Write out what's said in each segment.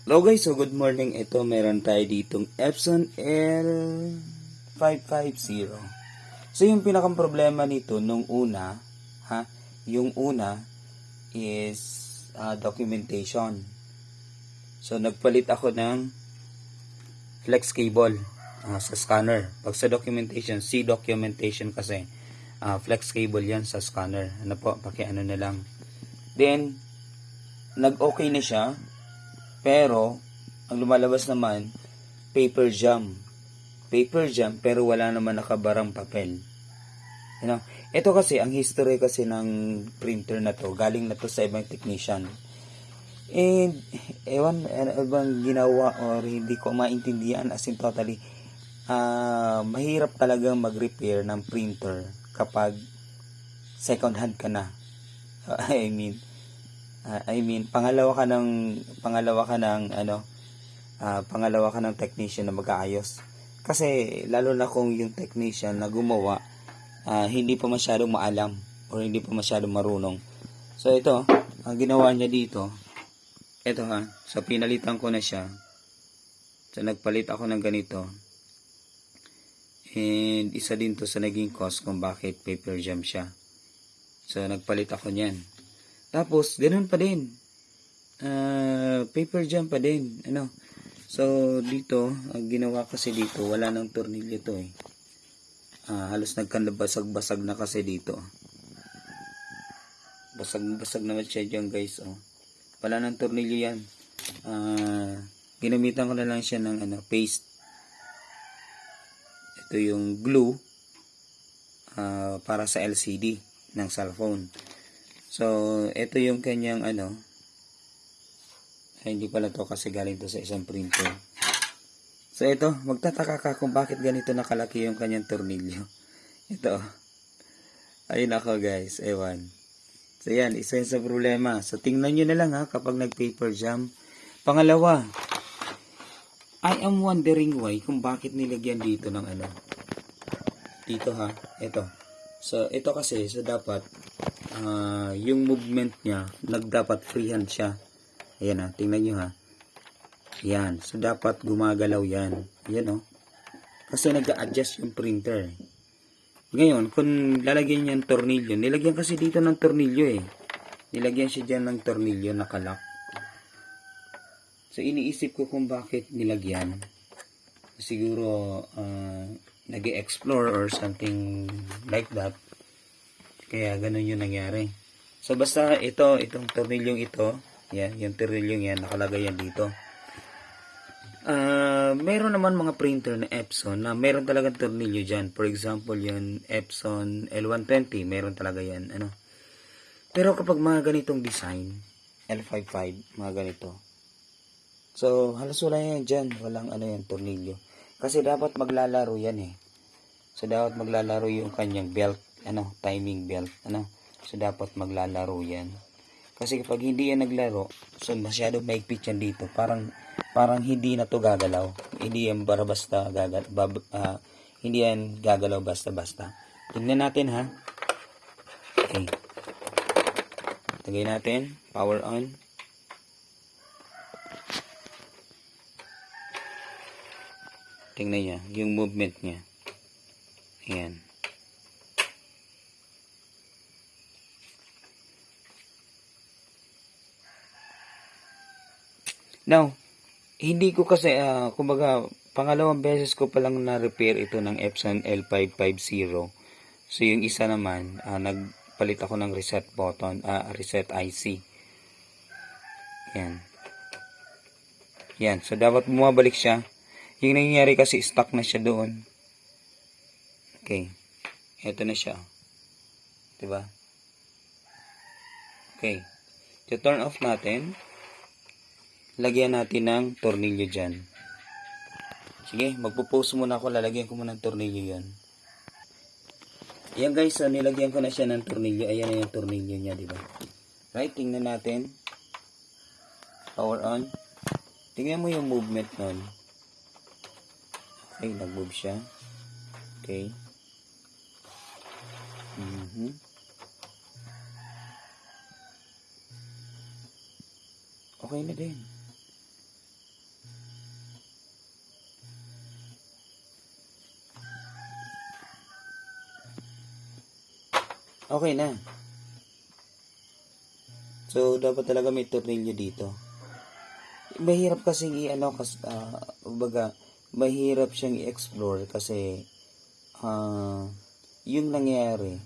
Hello guys, so good morning. Ito meron tayo ditong Epson L550. So yung pinakang problema nito nung una, yung una is documentation. So nagpalit ako ng flex cable sa scanner. Pag sa documentation, documentation kasi flex cable yan sa scanner. Ano po, pakiano na lang. Then nag-okay na siya. Pero, ang lumalabas naman, paper jam. Paper jam, pero wala naman nakabarang papel. You know? Ito kasi, ang history kasi ng printer na to, galing na to sa ibang technician. And, ewan, ano bang ginawa or hindi ko maintindihan as in totally, mahirap talagang mag-repair ng printer kapag second hand ka na. I mean, pangalawa ka ng technician na mag-aayos. Kasi lalo na kung yung technician na gumawa hindi pa masyadong maalam or hindi pa masyadong marunong. So ito, ang ginawa niya dito, ito so pinalitan ko na siya. So nagpalit ako ng ganito. And isa din to sa naging cause kung bakit paper jam siya. So nagpalit ako niyan. Tapos, ganun pa din. Paper jam pa din. So, dito, ang ginawa kasi dito, wala nang tornilyo to eh. Halos nagkandabasag-basag na kasi dito. Basag-basag naman siya dyan guys. Wala nang tornilyo yan. Ginamitan ko na lang siya ng paste. Ito yung glue para sa LCD ng cellphone. So, ito yung kanyang hindi pala to kasi galing to sa isang printer. So, ito, magtataka ka kung bakit ganito nakalaki yung kanyang tornilyo. Ito. Ayun ako guys, ewan. So, yan, isa yun sa problema. So, tingnan nyo na lang kapag nag-paper jam. Pangalawa, I am wondering why kung bakit nilagyan dito ng dito ito. So, ito kasi, so dapat yung movement niya, dapat freehand siya. Ayan tingnan nyo Yan. So, dapat gumagalaw yan. Ayan Kasi nag-a-adjust yung printer. Ngayon, kung lalagyan niya ng tornilyo, nilagyan kasi dito ng tornilyo eh. Nilagyan siya dyan ng tornilyo, nakalak. So, iniisip ko kung bakit nilagyan. Siguro, nag-explore or something like that. Kaya ganun yung nangyari. So basta itong tornilyong ito, yan, yung tornilyong yan, nakalagay yan dito. Meron naman mga printer na Epson na meron talagang tornilyo dyan. For example, yung Epson L120, meron talaga yan. Pero kapag mga ganitong design, L55, mga ganito. So, halos wala yan dyan. Walang yan, tornilyo. Kasi dapat maglalaro yan eh. So, dapat maglalaro yung kanyang belt. Timing belt. So, dapat maglalaro yan. Kasi kapag hindi yan naglaro, so, masyado maigpit yan dito. Parang hindi na to gagalaw. Hindi yan basta hindi yan gagalaw basta-basta. Tingnan natin Okay. Tagay natin. Power on. Tingnan niya. Yung movement niya. Ayan. Now, hindi ko kasi, kumbaga, pangalawang beses ko palang na-repair ito ng Epson L550. So, yung isa naman, nagpalit ako ng reset button, reset IC. Yan. Yan. So, dapat bumabalik siya. Yung nangyayari kasi, stuck na siya doon. Okay. Ito na siya. Diba? Okay. So, turn off natin. Lagyan natin ng tornilyo dyan. Sige, magpo-pause muna ako. Lalagyan ko muna ng tornilyo yan. Ayan guys, so nilagyan ko na siya ng tornilyo. Ayan na yung tornilyo niya, diba? Right, tingnan natin. Power on. Tingnan mo yung movement nun. Okay, nag-move siya. Okay. Okay na din. okay na. So, dapat talaga may tornilyo dito. Mahirap kasing kumbaga, mahirap siyang i-explore kasi yung nangyayari,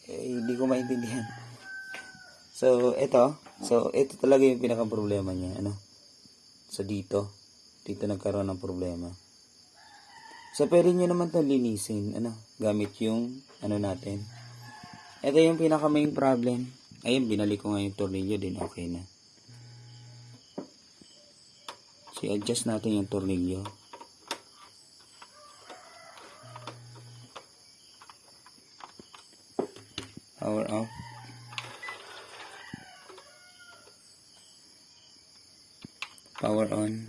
hindi ko maintindihan. So, ito talaga yung pinaka-problema niya, So, dito nagkaroon ng problema. So, pwede nyo naman itong linisin, gamit yung, natin. Ito yung pinaka-main problem. Ayun, binalik ko nga yung tornilyo din, okay na. So, i-adjust natin yung tornilyo. Power off. Power on.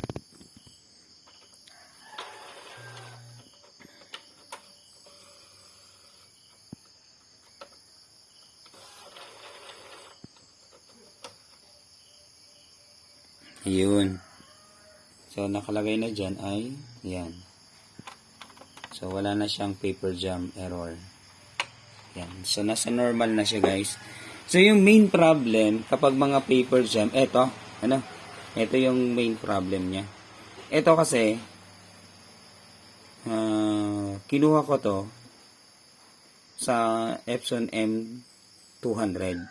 Ayun. So, nakalagay na dyan ay, yan. So, wala na siyang paper jam error. Yan. So, nasa normal na siya, guys. So, yung main problem, kapag mga paper jam, ito yung main problem niya. Ito kasi, kinuha ko to sa Epson M200.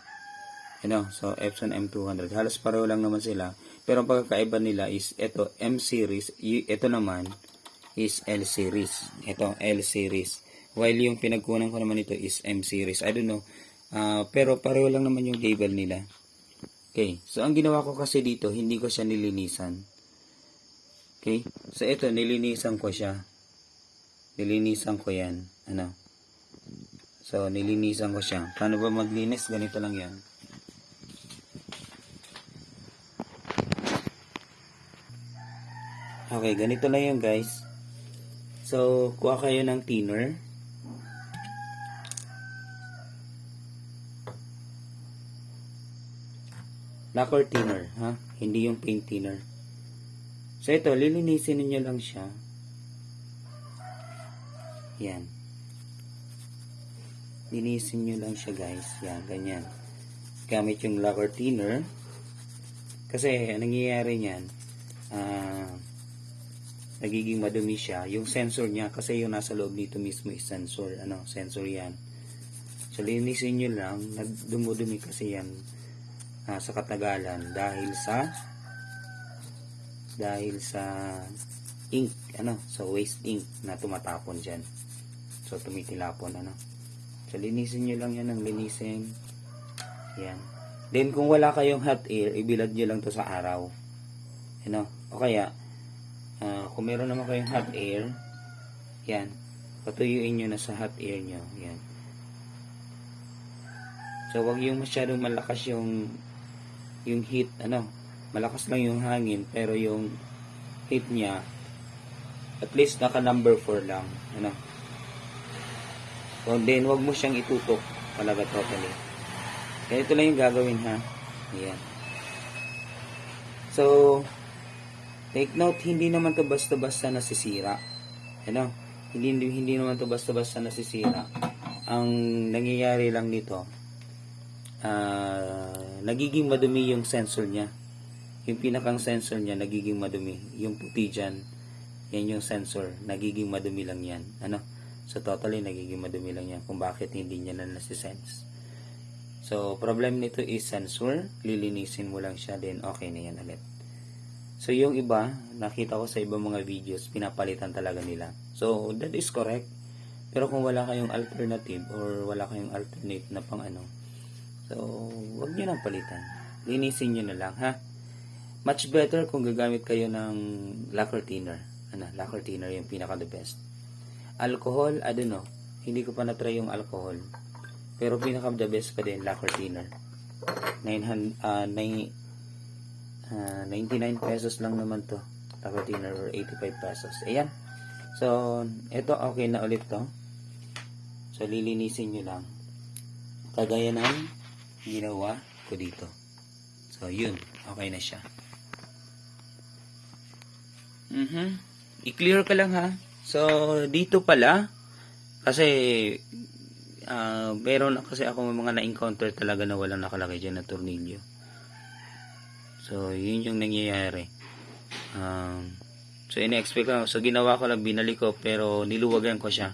So, Epson M200. Halos pareho lang naman sila. Pero ang pagkakaiba nila is, ito, M series. Ito naman is L series. Ito, L series. While yung pinagkunan ko naman ito is M series. I don't know. Pero pareho lang naman yung label nila. Okay. So, ang ginawa ko kasi dito, hindi ko siya nilinisan. Okay. So, ito, nilinisan ko siya. Nilinisan ko yan. So, nilinisan ko siya. Paano ba maglinis? Ganito lang yan. Okay, ganito lang yun, guys. So, kuha kayo ng thinner. Lacquer thinner, ha? Hindi yung paint thinner. So, ito, lilinisin niyo lang siya. Yan. Linisin niyo lang siya, guys. Yan, ganyan. Gamit yung lacquer thinner. Kasi, anong nangyayari niyan, nagiging madumi siya. Yung sensor niya, kasi yung nasa loob nito mismo is sensor. Sensor yan. So, linisin nyo lang. Dumudumi kasi yan sa katagalan dahil sa ink, sa waste ink na tumatapon dyan. So, tumitilapon, So, linisin nyo lang yan ng linisin. Yan. Then, kung wala kayong hot air, ibilad nyo lang to sa araw. O kaya, kung meron naman kayong hot air, yan, patuyuin nyo na sa hot air nyo, yan. So, wag yung masyadong malakas yung heat, malakas lang yung hangin, pero yung heat niya, at least naka number 4 lang, So, then, wag mo siyang itutok talaga totally. Kaya ito lang yung gagawin, ha. Yan. So, take note, hindi naman to basta-basta nasisira. Hindi naman to basta-basta nasisira. Ang nangyayari lang nito, nagiging madumi yung sensor niya. Yung pinakang sensor niya, nagiging madumi. Yung puti dyan, yan yung sensor. Nagiging madumi lang yan. So, totally, nagiging madumi lang yan kung bakit hindi niya na nasisense. So, problem nito is sensor. Lilinisin mo lang siya, then okay na yan ulit. So, yung iba, nakita ko sa ibang mga videos, pinapalitan talaga nila. So, that is correct. Pero kung wala kayong alternative or wala kayong alternate na pang so, wag nyo nang palitan. Linisin nyo na lang, ha? Much better kung gagamit kayo ng lacquer thinner. Lacquer thinner yung pinaka-the best. Alcohol, I don't know. Hindi ko pa na-try yung alcohol. Pero pinaka-the best pa din, lacquer thinner. 99 pesos lang naman to. Lacquer thinner or 85 pesos. Ayan. So, ito okay na ulit to. So, lilinisin nyo lang. Kagaya ng ginawa ko dito. So, yun. Okay na siya. I-clear ka lang, ha. So, dito pala, kasi meron na kasi ako mga na-encounter talaga na walang nakalagay dyan na tornilyo. So, yun yung nangyayari. So, in-expect ko. So, ginawa ko lang, binalik ko, pero niluwagan ko siya.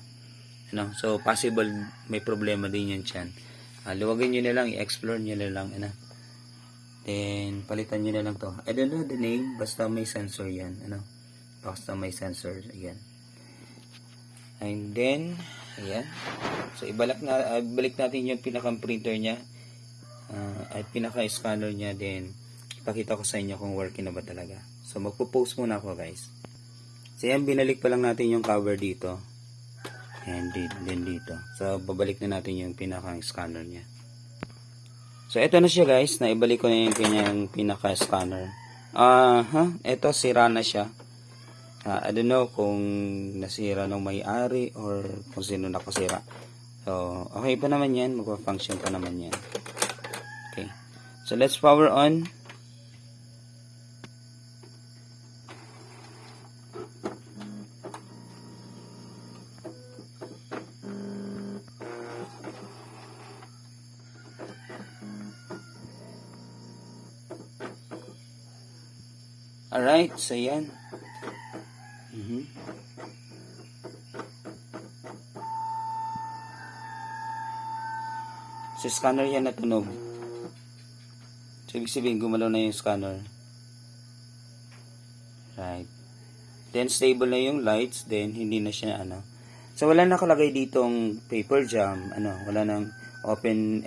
So, possible may problema din yan dyan. Luwagin nyo na lang, i-explore nyo na lang. Then, palitan nyo na lang to. I don't know the name, basta may sensor yan. Basta may sensor. Ayan. And then, ayan. So, ibalik natin yung pinaka-printer niya. At pinaka-scanner niya. Then, ipakita ko sa inyo kung working na ba talaga. So, magpo-post muna ako, guys. So, yan, binalik pa lang natin yung cover dito. And then dito. So, babalik na natin yung pinaka-scanner niya. So, ito na siya, guys. Naibalik ko na yung kanyang pinaka-scanner. Ito, sira na siya. I don't know kung nasira ng may-ari or kung sino nakasira. So, okay pa naman yan. Magpa-function pa naman yan. Okay. So, let's power on. Alright, so yan. So, scanner yan natunog. So, ibig sabihin, gumalaw na yung scanner. Right. Then, stable na yung lights. Then, hindi na siya, So, wala nakalagay ditong paper jam. Wala nang open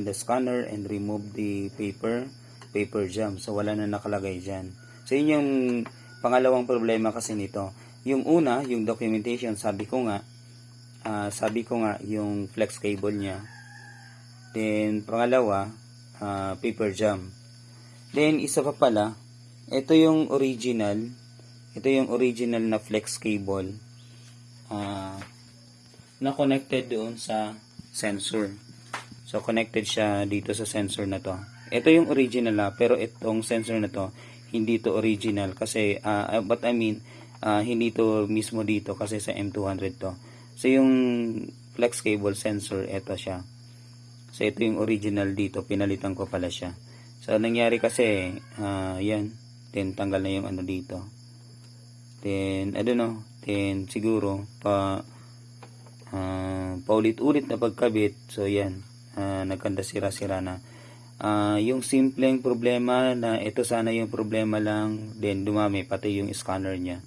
the scanner and remove the paper jam. So, wala na nakalagay dyan. So, yun yung pangalawang problema kasi nito. Yung una, yung documentation, sabi ko nga, yung flex cable niya. Then, pangalawa, paper jam. Then, isa pa pala, ito yung original na flex cable na connected doon sa sensor. So, connected siya dito sa sensor na to. Ito yung original pero itong sensor na to, hindi to original kasi but I mean hindi to mismo dito kasi sa M200 to. So yung flex cable sensor, ito siya. So ito yung original dito, pinalitan ko pala siya. So nangyari kasi yan, then tanggal na yung dito. Then I don't know, then siguro paulit-ulit na pagkabit. So yan, nagkanda sira-sira na. Yung simpleng problema na ito sana yung problema lang, then dumami pati yung scanner niya.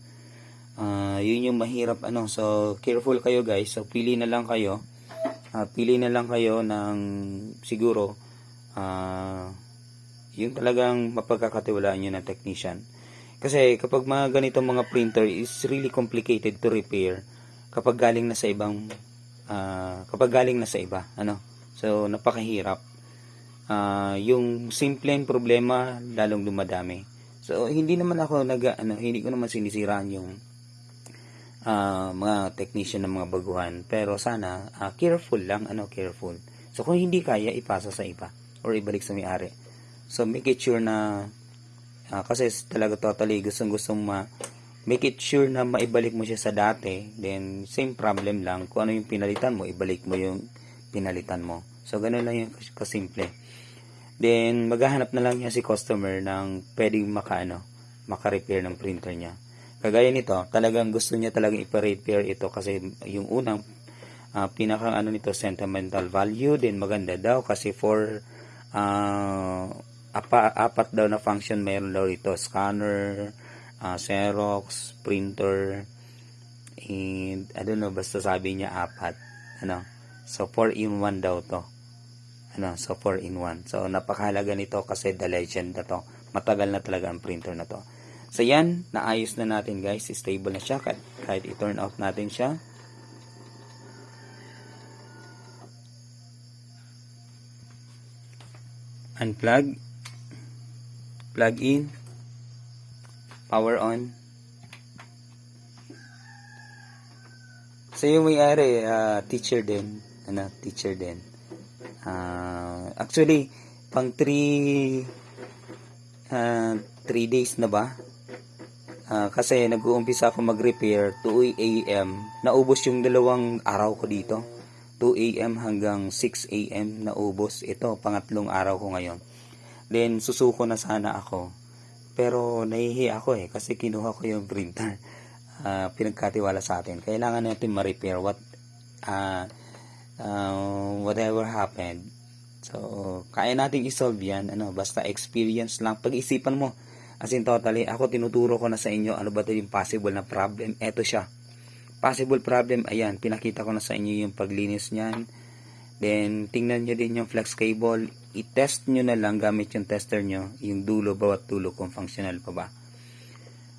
Yun yung mahirap so careful kayo, guys. So pili na lang kayo ng siguro yung talagang mapagkakatiwalaan nyo na technician. Kasi kapag mga ganitong mga printer is really complicated to repair kapag galing na sa iba, so napakahirap. Yung simpleng problema lalong dumadami. So hindi naman ako hindi ko naman sinisiraan yung mga technician ng mga baguhan, pero sana careful lang, careful. So kung hindi kaya, ipasa sa iba or ibalik sa may-ari. So make it sure na kasi talaga totally gustong make it sure na maibalik mo siya sa dati. Then same problem lang, kung ano yung pinalitan mo, ibalik mo yung pinalitan mo. So ganun lang yung kasimple. Then, maghahanap na lang niya si customer ng pwedeng maka-repair ng printer niya. Kagaya nito, talagang gusto niya talagang ipa-repair ito kasi yung unang pinakang nito, sentimental value, then maganda daw kasi apat daw na function meron daw ito, scanner, Xerox, printer, and I don't know, basta sabi niya apat. So 4-in-1 daw to. So 4-in-1. So napakahalaga nito kasi the legend na to. Matagal na talaga ang printer na to. So yan, naayos na natin, guys. Stable na siya kahit i-turn off natin siya. Unplug, plug in, power on. So yung may-ari, teacher din. Teacher din. Actually, pang 3 days na ba? Kasi nag-uumpisa ako mag-repair 2 AM. Naubos yung 2 araw ko dito. 2 a.m. hanggang 6 a.m. na ubos. Ito, pangatlong araw ko ngayon. Then, susuko na sana ako. Pero, nahihi ako kasi kinuha ko yung printer. Pinagkatiwala sa atin. Kailangan natin ma-repair whatever happened. So, kaya nating isolve yan. Basta experience lang. Pag-isipan mo. As in, totally, ako tinuturo ko na sa inyo ano ba ito yung possible na problem. Eto siya. Possible problem, ayan, pinakita ko na sa inyo yung paglinis niyan. Then, tingnan nyo din yung flex cable. I-test nyo na lang gamit yung tester nyo, yung dulo, bawat dulo kung functional pa ba.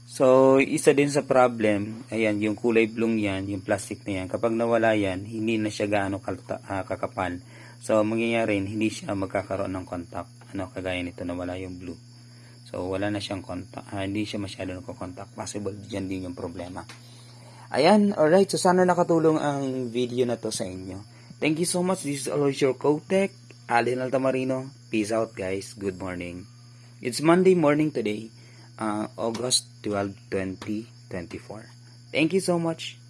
So, isa din sa problem, ayan, yung kulay blue yan, yung plastic na yan. Kapag nawala yan, hindi na siya gaano kakapal. So, mangyayari, hindi siya magkakaroon ng contact. Kagaya nito, nawala yung blue. So, wala na siyang contact. Hindi siya masyado nagko-contact. Possible, dyan din yung problema. Ayan, alright. So, sana nakatulong ang video na to sa inyo. Thank you so much. This is always your Cotech, Allen Altamarino. Peace out, guys. Good morning. It's Monday morning today, August 12, 2024. Thank you so much.